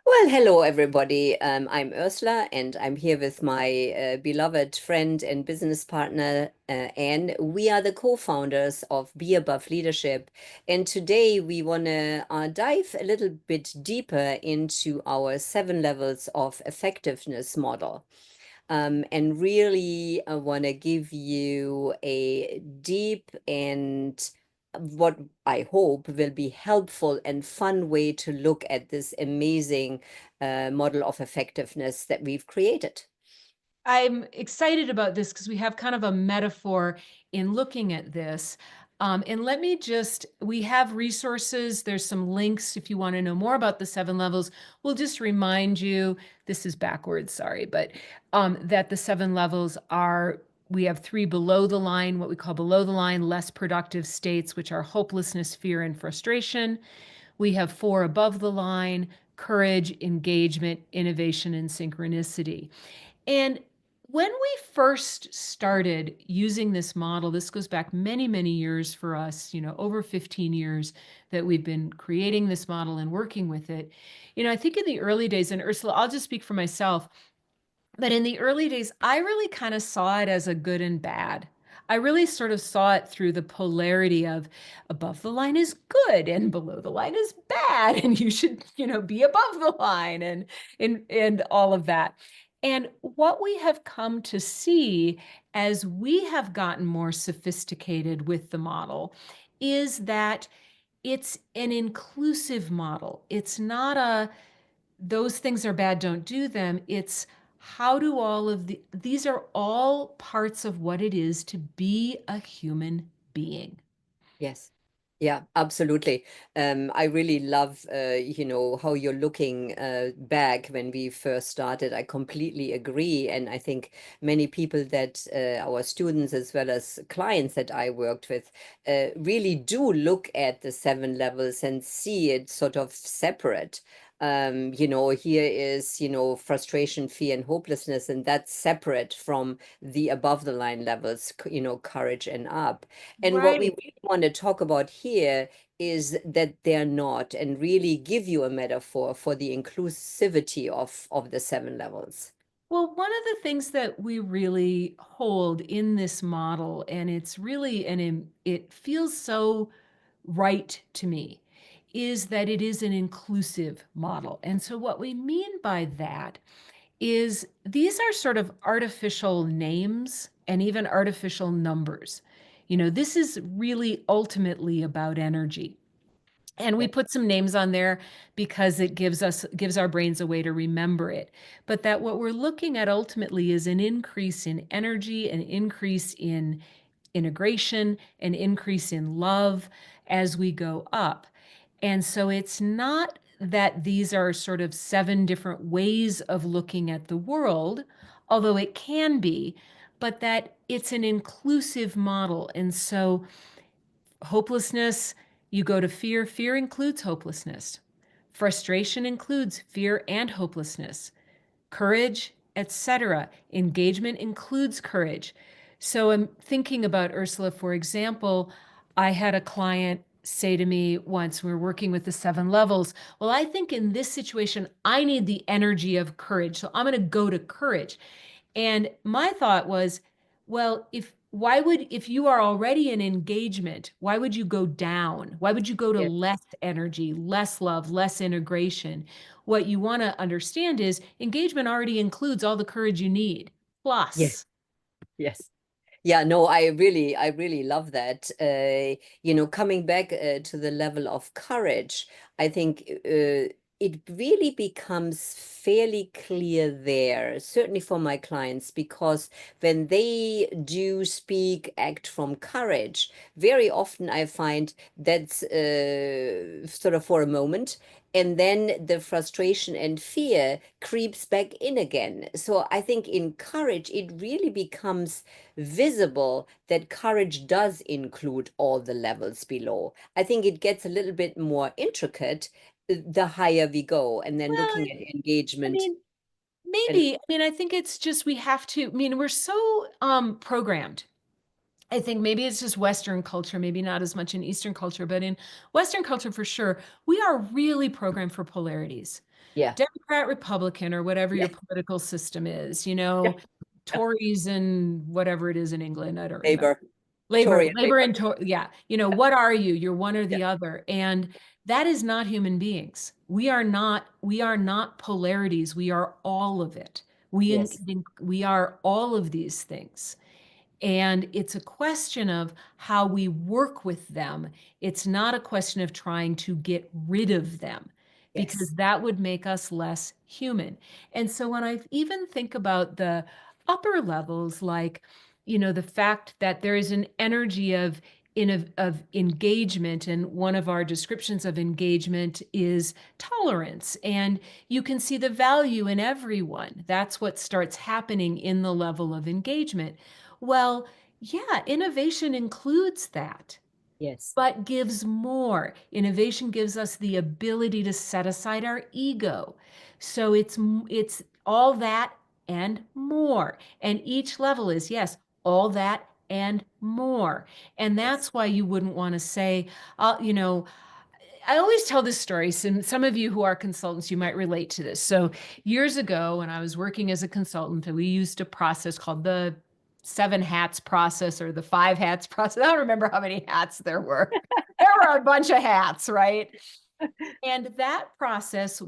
Well, hello everybody. I'm Ursula, and I'm here with my beloved friend and business partner, Anne. We are the co-founders of Be Above Leadership, and today we want to dive a little bit deeper into our 7 levels of effectiveness model. And really want to give you a deep and what I hope will be helpful and fun way to look at this amazing model of effectiveness that we've created. I'm excited about this because we have kind of a metaphor in looking at this. And let me just, we have resources. There's some links if you want to know more about the 7 levels. We'll just remind you, this is backwards, sorry, but that the 7 levels are, we have 3 below the line, what we call below the line, less productive states, which are hopelessness, fear, and frustration. We have 4 above the line, courage, engagement, innovation, and synchronicity. And when we first started using this model, this goes back many, many years for us, over 15 years that we've been creating this model and working with it. I think in the early days, and Ursula, I'll just speak for myself, but in the early days, I really kind of saw it as a good and bad. I really sort of saw it through the polarity of above the line is good and below the line is bad, and you should, be above the line and all of that. And what we have come to see as we have gotten more sophisticated with the model is that it's an inclusive model. It's not a those things are bad, don't do them. It's how do these are all parts of what it is to be a human being. Yes. Yeah, absolutely. I really love, how you're looking back when we first started. I completely agree. And I think many people that our students as well as clients that I worked with really do look at the 7 levels and see it sort of separate. Here is, frustration, fear, and hopelessness, and that's separate from the above the line levels, courage and up. And what we Right. really want to talk about here is that they're not, and really give you a metaphor for the inclusivity of the 7 levels. Well, one of the things that we really hold in this model, and it's really, it feels so right to me, is that it is an inclusive model. And so what we mean by that is these are sort of artificial names and even artificial numbers. This is really ultimately about energy. And we Yeah. put some names on there because it gives our brains a way to remember it. But that what we're looking at ultimately is an increase in energy, an increase in integration, an increase in love as we go up. And so it's not that these are sort of 7 different ways of looking at the world, although it can be, but that it's an inclusive model. And so hopelessness, you go to fear, fear includes hopelessness. Frustration includes fear and hopelessness. Courage, etc. Engagement includes courage. So I'm thinking about Ursula, for example, I had a client say to me once, we were working with the 7 levels. Well, I think in this situation, I need the energy of courage. So I'm going to go to courage. And my thought was, well, if you are already in engagement, why would you go down? Why would you go to Yes. less energy, less love, less integration? What you want to understand is engagement already includes all the courage you need. Yes. Plus, Yes. Yeah, no, I really love that. Coming back to the level of courage, I think it really becomes fairly clear there, certainly for my clients, because when they do speak, act from courage, very often I find that's sort of for a moment. And then the frustration and fear creeps back in again. So I think in courage, it really becomes visible that courage does include all the levels below. I think it gets a little bit more intricate the higher we go, and then well, looking at I engagement mean, and maybe. I mean, I think it's just we have to, I mean, we're so programmed. I think maybe it's just Western culture, maybe not as much in Eastern culture, but in Western culture for sure, we are really programmed for polarities. Yeah. Democrat, Republican, or whatever Yeah. your political system is, Yeah. Yeah. Tories and whatever it is in England, I don't remember. Labor. Tory and Labor labor. and yeah, what are you? You're one or Yeah. the other. And that is not human beings. We are not polarities. We are all of it. Yes. We are all of these things. And it's a question of how we work with them. It's not a question of trying to get rid of them, because Yes. that would make us less human. And so when I even think about the upper levels, like, the fact that there is an energy of engagement, and one of our descriptions of engagement is tolerance, and you can see the value in everyone. That's what starts happening in the level of engagement. Well, yeah, innovation includes that, Yes. but gives more. Innovation gives us the ability to set aside our ego. So it's all that and more. And each level is, yes, all that and more. And Yes. that's why you wouldn't want to say, I always tell this story. Some of you who are consultants, you might relate to this. So years ago, when I was working as a consultant, we used a process called the 7 hats process, or the 5 hats process. I don't remember how many hats there were. There were a bunch of hats, right? And that process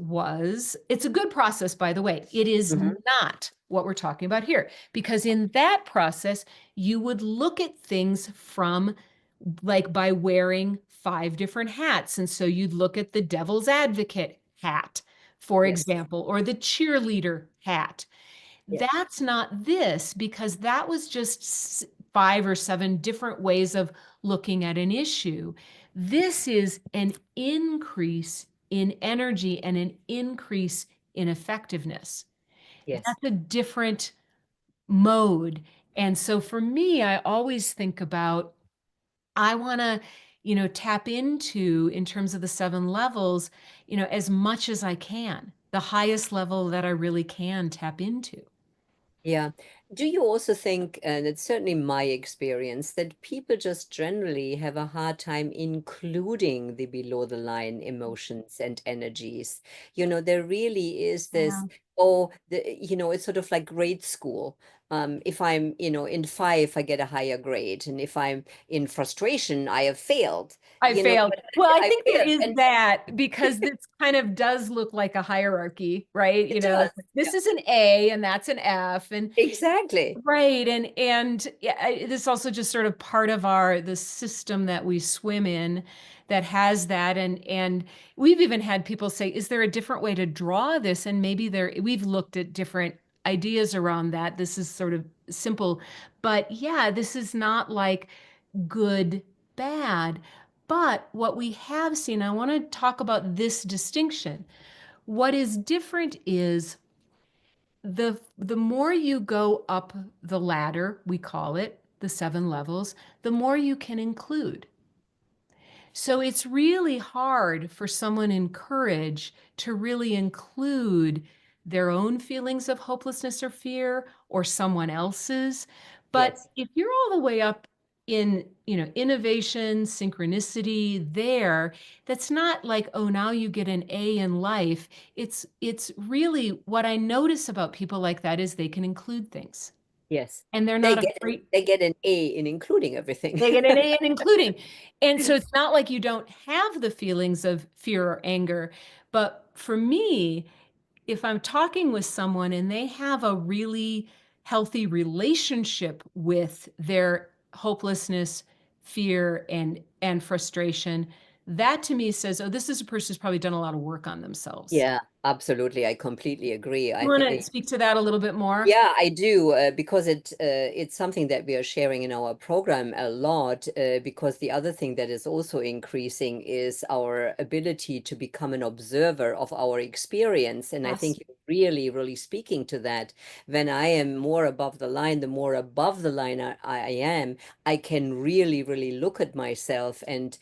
it's a good process, by the way. It is Hmm. not what we're talking about here, because in that process, you would look at things from, like, by wearing 5 different hats. And so you'd look at the devil's advocate hat, for Yes. example, or the cheerleader hat. Yeah. That's not this, because that was just 5 or 7 different ways of looking at an issue. This is an increase in energy and an increase in effectiveness. Yes. That's a different mode. And so for me, I always think about, I want to, tap into, in terms of the 7 levels, as much as I can, the highest level that I really can tap into. Yeah. Do you also think, and it's certainly my experience, that people just generally have a hard time including the below the line emotions and energies? There really is this, Yeah. it's sort of like grade school. If I'm, in five, I get a higher grade. And if I'm in frustration, I have failed, I failed. but Well, I I think there failed. is And that, because this kind of does look like a hierarchy, right? it does. This Yeah, is an A and that's an F, and exactly. right. And yeah, this is also just sort of part of the system that we swim in, that has that. And we've even had people say, is there a different way to draw this? And maybe we've looked at different ideas around that. This is sort of simple, but yeah, this is not like good, bad. But what we have seen, I want to talk about this distinction. What is different is the more you go up the ladder, we call it the 7 levels, the more you can include. So it's really hard for someone in courage to really include their own feelings of hopelessness or fear, or someone else's. But Yes. if you're all the way up in, innovation, synchronicity there, that's not like, oh, now you get an A in life. It's really, what I notice about people like that is they can include things, Yes. and they're They not get afraid. they get an A in including everything. They get an A in including. And so it's not like you don't have the feelings of fear or anger. But for me, if I'm talking with someone and they have a really healthy relationship with their hopelessness, fear, and frustration, that to me says, oh, this is a person who's probably done a lot of work on themselves. Yeah, absolutely. I completely agree. You I want to think, speak to that a little bit more? yeah, I do, because it's something that we are sharing in our program a lot. Because the other thing that is also increasing is our ability to become an observer of our experience, and I Yes. think you're really, really speaking to that. When I am more above the line, the more above the line I am, I can really, really look at myself and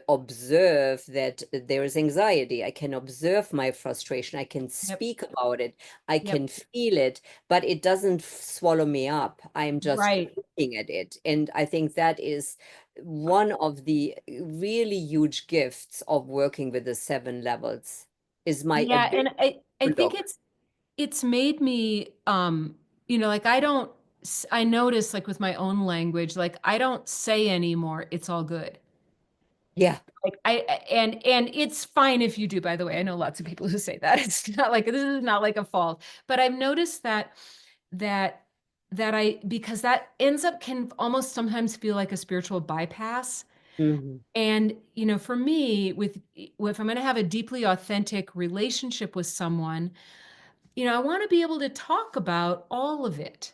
observe that there is anxiety. I can observe my frustration. I can Yep. speak about it. I Yep. can feel it, but it doesn't swallow me up. I'm just Right. looking at it. And I think that is one of the really huge gifts of working with the 7 levels. is my Yeah, ability and I to think look. it's made me like I notice like with my own language, like I don't say anymore, it's all good. Yeah. Like and it's fine if you do, by the way. I know lots of people who say that. It's not like this is not like a fault. But I've noticed that that I because that ends up can almost sometimes feel like a spiritual bypass. Hmm. And for me, with if I'm going to have a deeply authentic relationship with someone, I want to be able to talk about all of it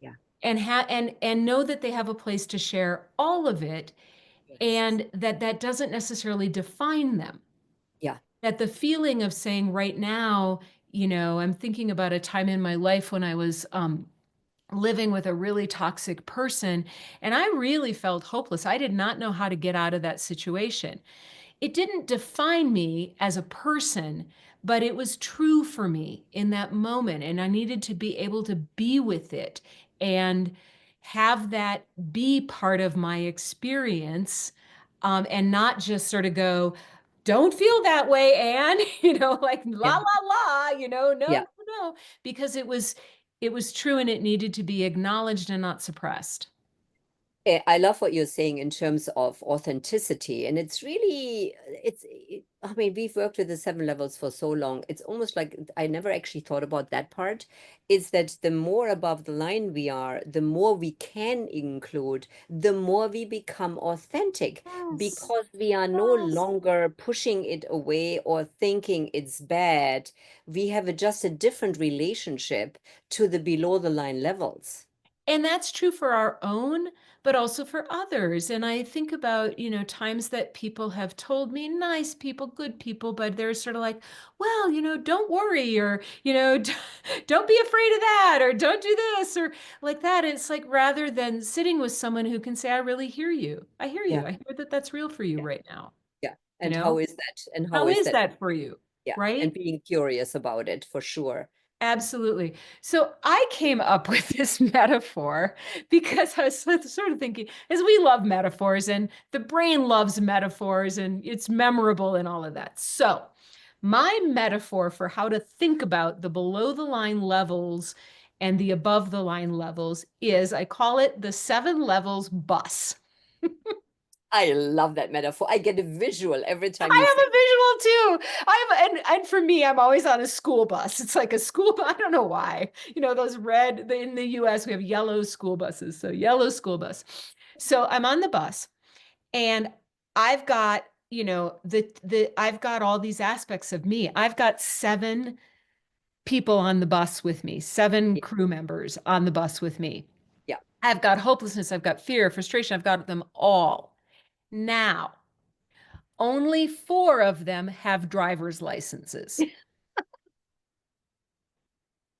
Yeah. and know that they have a place to share all of it, Yes. and that doesn't necessarily define them. Yeah. That the feeling of saying right now, I'm thinking about a time in my life when I was living with a really toxic person, and I really felt hopeless. I did not know how to get out of that situation. It didn't define me as a person, but it was true for me in that moment. And I needed to be able to be with it and have that be part of my experience, and not just sort of go, don't feel that way, Anne, like Yeah. la, la, la, no, Yeah. no, no, because it was true and it needed to be acknowledged and not suppressed. I love what you're saying in terms of authenticity. And it's really, I mean, we've worked with the seven levels for so long. It's almost like I never actually thought about that part. Is that the more above the line we are, the more we can include, the more we become authentic Yes. because we are no Yes. longer pushing it away or thinking it's bad. We have just a different relationship to the below the line levels. And that's true for our own, but also for others. And I think about, times that people have told me, nice people, good people, but they're sort of like, well, don't worry, or, don't be afraid of that, or don't do this, or like that. It's like rather than sitting with someone who can say, I really hear you. I hear you. Yeah. I hear that that's real for you Yeah. right now. Yeah. You And how know, is that? And how how is is that? that for you? Yeah. And Right? being curious about it for sure. Absolutely. So I came up with this metaphor because I was sort of thinking, as we love metaphors and the brain loves metaphors and it's memorable and all of that. So, my metaphor for how to think about the below the line levels and the above the line levels is I call it the seven levels bus. I love that metaphor. I get a visual every time you say, I have a visual too. And for me, I'm always on a school bus. It's like a school bus. I don't know why. Those in the US, we have yellow school buses. So yellow school bus. So I'm on the bus and I've got, I've got all these aspects of me. I've got seven people on the bus with me, seven yeah, crew members on the bus with me. yeah, I've got hopelessness, I've got fear, frustration, I've got them all. Now, only four of them have driver's licenses,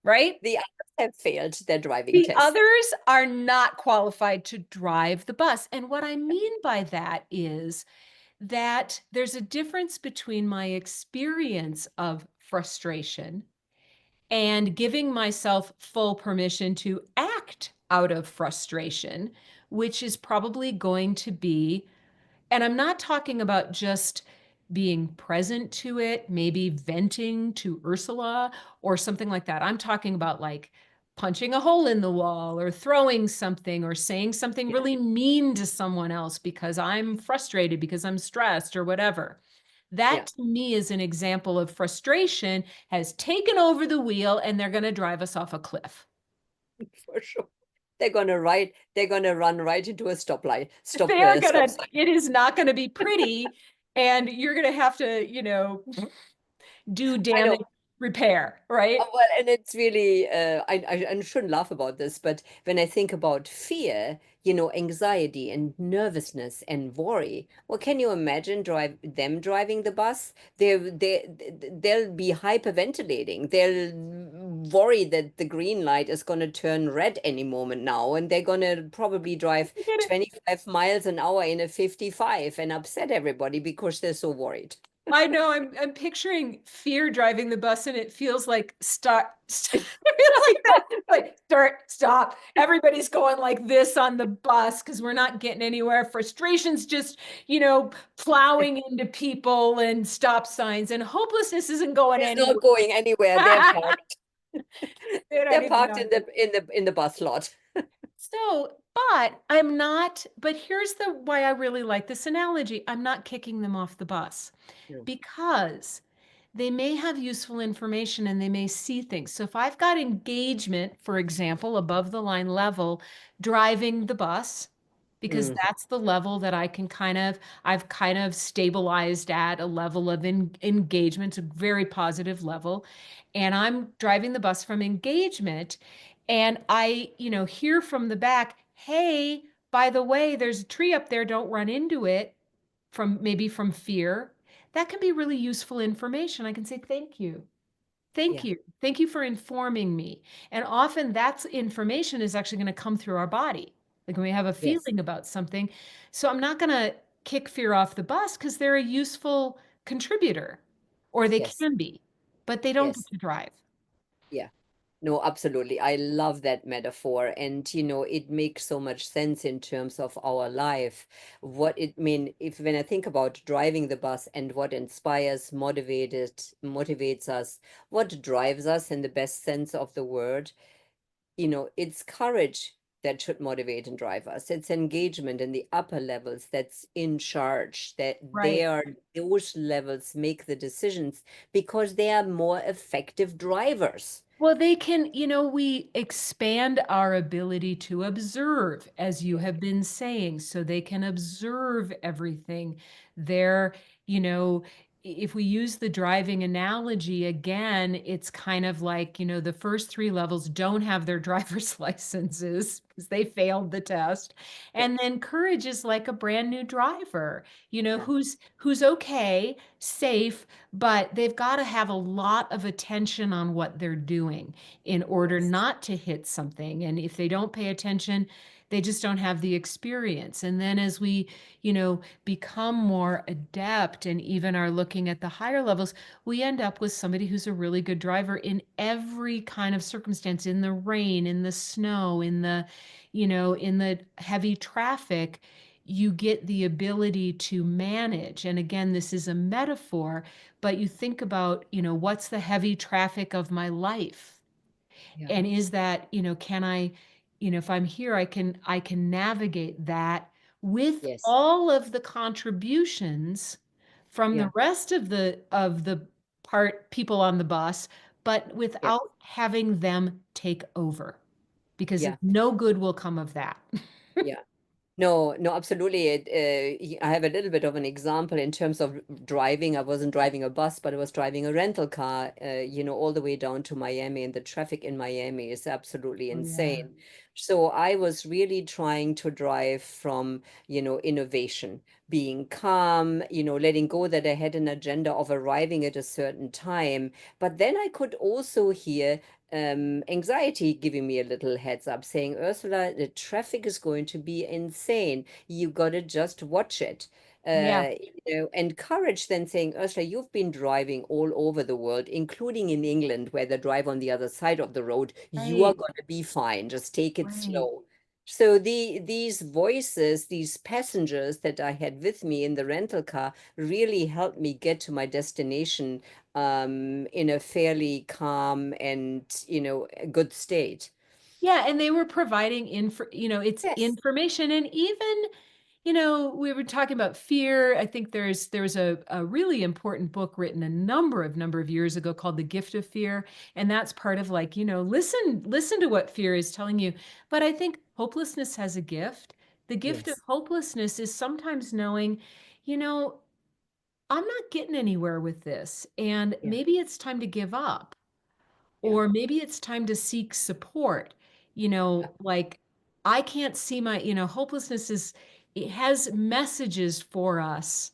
right? the others have failed their driving The test. others are not qualified to drive the bus. And what I mean by that is that there's a difference between my experience of frustration and giving myself full permission to act out of frustration, which is probably going to be. And I'm not talking about just being present to it, maybe venting to Ursula or something like that. I'm talking about like punching a hole in the wall or throwing something or saying something Yeah, really mean to someone else because I'm frustrated, because I'm stressed or whatever. yeah, That to me is an example of frustration has taken over the wheel and they're going to drive us off a cliff. for sure. They're gonna run right into a They are stop gonna, sign. it is not going to be pretty. And you're going to have to, do I know. damage repair, right? Well, and it's really, I shouldn't laugh about this, but when I think about fear, anxiety and nervousness and worry, well, can you imagine them driving the bus? They'll be hyperventilating. They'll worry that the green light is going to turn red any moment now, and they're going to probably drive Get it? 25 miles an hour in a 55 and upset everybody because they're so worried. I know I'm picturing fear driving the bus and it feels like start it feels like that. Like start, stop. Everybody's going like this on the bus because we're not getting anywhere. Frustration's just, plowing into people and stop signs and hopelessness isn't going It's anywhere. not going anywhere. They're parked. They don't They're even parked know. in the bus lot. So, but I'm not, but here's the why I really like this analogy. I'm not kicking them off the bus No. because they may have useful information and they may see things. So if I've got engagement, for example, above the line level, driving the bus, because Mm, that's the level that I've kind of stabilized at a level of engagement, a very positive level. And I'm driving the bus from engagement and I, hear from the back, hey, by the way, there's a tree up there, don't run into it from maybe from fear. That can be really useful information. I can say, thank you. Thank yeah. you. Thank you for informing me. And often that's information is actually going to come through our body. Like when we have a Yes. feeling about something. So I'm not going to kick fear off the bus because they're a useful contributor, or they Yes. can be, but they don't get Yes. to drive. Yeah. No, absolutely. I love that metaphor. And, it makes so much sense in terms of our life. What it mean, if when I think about driving the bus and what motivates us, what drives us in the best sense of the word, it's courage that should motivate and drive us. It's engagement in the upper levels that's in charge, that they Right. are those levels make the decisions because they are more effective drivers. Well, they can, we expand our ability to observe, as you Yeah. have been saying, so they can observe everything. They're, you know, if we use the driving analogy again, it's kind of like, the first three levels don't have their driver's licenses because they failed the test. Yeah. And then courage is like a brand new driver, Yeah. who's okay, safe, but they've got to have a lot of attention on what they're doing in order Yes. not to hit something. And if they don't pay attention, they just don't have the experience. And then as we, become more adept and even are looking at the higher levels, we end up with somebody who's a really good driver in every kind of circumstance, in the rain, in the snow, in the heavy traffic. You get the ability to manage. And again, this is a metaphor, but you think about, what's the heavy traffic of my life? Yeah. And is that, can I, if I'm here, I can navigate that with Yes. all of the contributions from the Yeah. rest of the part people on the bus, but Yeah. without having them take over, because Yeah. no good will come of that. Yeah. No, no, absolutely. I have a little bit of an example in terms of driving. I wasn't driving a bus, but I was driving a rental car, all the way down to Miami, and the traffic in Miami is absolutely Oh, yeah. insane. So I was really trying to drive from, innovation, being calm, letting go that I had an agenda of arriving at a certain time. But then I could also hear anxiety giving me a little heads up saying, Ursula, the traffic is going to be insane. You got to just watch it. Yeah. And courage then saying, Ursula, you've been driving all over the world, including in England, where they drive on the other side of the road. You are Right. going to be fine. Just take it Right. slow. So these voices, these passengers that I had with me in the rental car really helped me get to my destination in a fairly calm and, a good state. Yeah, and they were providing it's Yes. information. And even, we were talking about fear. I think there's a really important book written a number of years ago called The Gift of Fear. And that's part of like, listen to what fear is telling you. But I think hopelessness has a gift. The gift of Yes. hopelessness is sometimes knowing, you know, I'm not getting anywhere with this, and Yeah. maybe it's time to give up. Yeah. Or maybe it's time to seek support. Yeah. Like I can't see hopelessness it has messages for us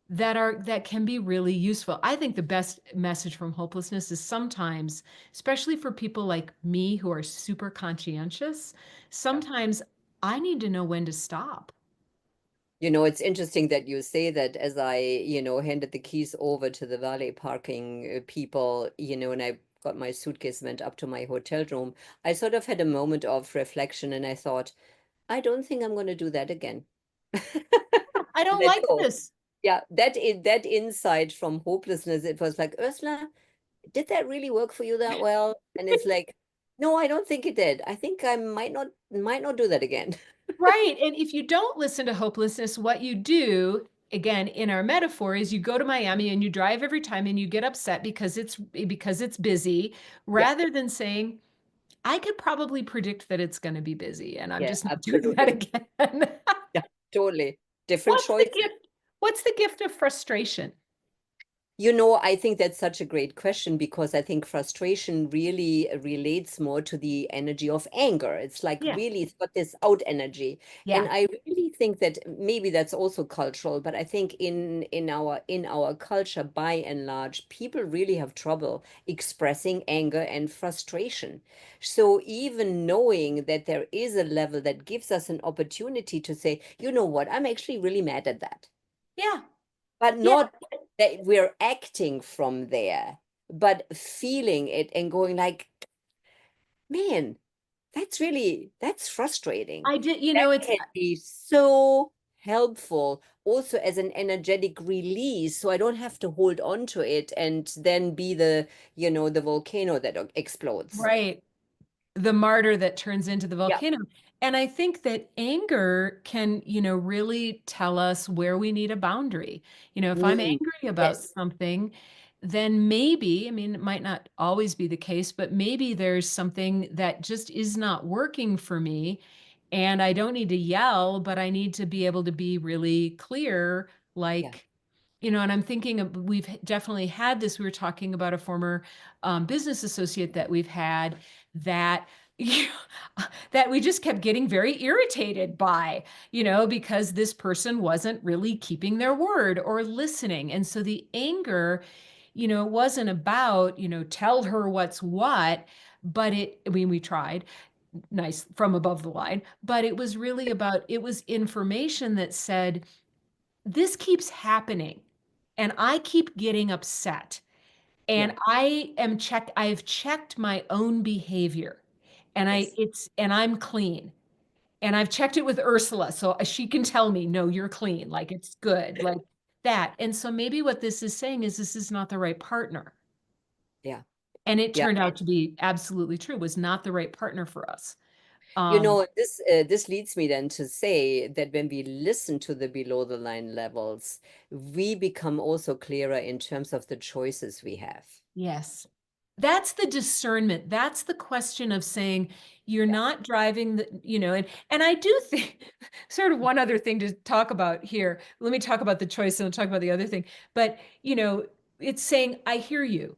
that can be really useful. I think the best message from hopelessness is sometimes, especially for people like me who are super conscientious, Yeah. sometimes I need to know when to stop. It's interesting that you say that as I, handed the keys over to the valet parking people, and I got my suitcase, went up to my hotel room. I sort of had a moment of reflection and I thought, I don't think I'm going to do that again. I don't Let like go. this. Yeah, that insight from hopelessness, it was like, Ursula, did that really work for you that well? And it's like, no, I don't think it did. I think I might not do that again. Right. And if you don't listen to hopelessness, what you do, again, in our metaphor, is you go to Miami and you drive every time and you get upset because it's busy, Yeah, rather than saying, I could probably predict that it's going to be busy and I'm yeah, just not doing that absolutely. again. Yeah, totally. Different What's the choices. gift? What's the gift of frustration? I think that's such a great question because I think frustration really relates more to the energy of anger. It's like Yeah. really, it's got this out energy. And Yeah. I really think that maybe that's also cultural, but I think in our culture, by and large, people really have trouble expressing anger and frustration. So even knowing that there is a level that gives us an opportunity to say, you know what, I'm actually really mad at that, Yeah. but Yeah. not that we're acting from there, but feeling it and going like, man, that's frustrating. I did, That it's can be so helpful also as an energetic release. So I don't have to hold on to it and then be the volcano that explodes. right. The martyr that turns into the Yeah. volcano. And I think that anger can, really tell us where we need a boundary. If I'm Mm, angry about yes. something, then maybe, I mean, it might not always be the case, but maybe there's something that just is not working for me. And I don't need to yell, but I need to be able to be really clear, Yeah. like, and I'm thinking we've definitely had this. We were talking about a former business associate that we've had that that we just kept getting very irritated by, because this person wasn't really keeping their word or listening. And so the anger, wasn't about, tell her what's what, but I mean, we tried nice from above the line, but it was really about, it was information that said, this keeps happening and I keep getting upset. And Yeah. I've checked my own behavior and Yes. I'm clean. And I've checked it with Ursula. So she can tell me, no, you're clean. Like it's good, like that. And so maybe what this is saying is this is not the right partner. Yeah. And it Yeah. turned out to be absolutely true, was not the right partner for us. You Um, know, this leads me then to say that when we listen to the below the line levels, we become also clearer in terms of the choices we have. Yes. That's the discernment. That's the question of saying you're Yeah. not driving and I do think sort of one other thing to talk about here. Let me talk about the choice and I'll talk about the other thing. But, it's saying, I hear you.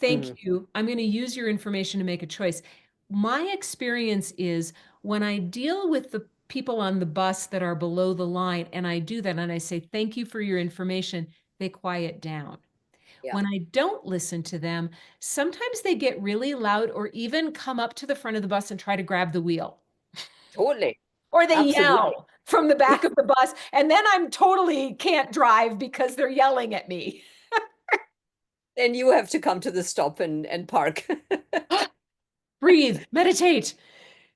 Thank Hmm. you. I'm going to use your information to make a choice. My experience is when I deal with the people on the bus that are below the line and I do that and I say, thank you for your information, they quiet down. Yeah, When I don't listen to them, sometimes they get really loud or even come up to the front of the bus and try to grab the wheel. totally. Or they Absolutely. yell from the back of the bus. And then I'm totally can't drive because they're yelling at me. Then you have to come to the stop and park. Breathe, meditate,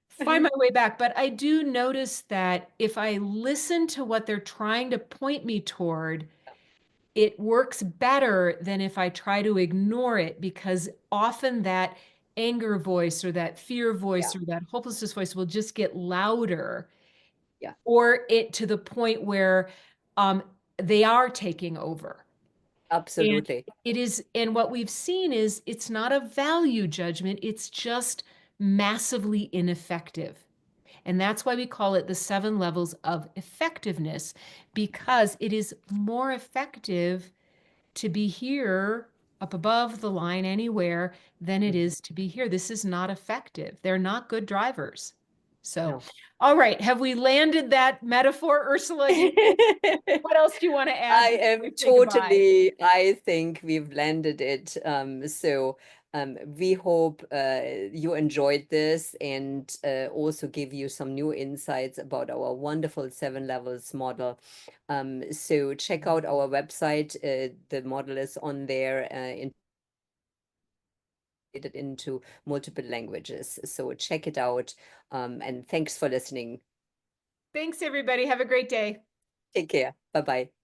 find my way back. But I do notice that if I listen to what they're trying to point me toward, it works better than if I try to ignore it because often that anger voice or that fear Yeah, voice or that hopelessness voice will just get louder yeah, or it to the point where um, they are taking over. And absolutely. and what we've seen is it's not a value judgment, it's just massively ineffective. And that's why we call it the 7 levels of effectiveness, because it is more effective to be here up above the line anywhere than it Mhm. is to be here. This is not effective. They're not good drivers. So, No. all right, have we landed that metaphor, Ursula? What else do you want to add I before we am say goodbye? totally, I think we've landed it. So We hope you enjoyed this and also give you some new insights about our wonderful 7 levels model. So check out our website. The model is on there, into multiple languages. So check it out. And thanks for listening. Thanks, everybody. Have a great day. Take care. Bye-bye.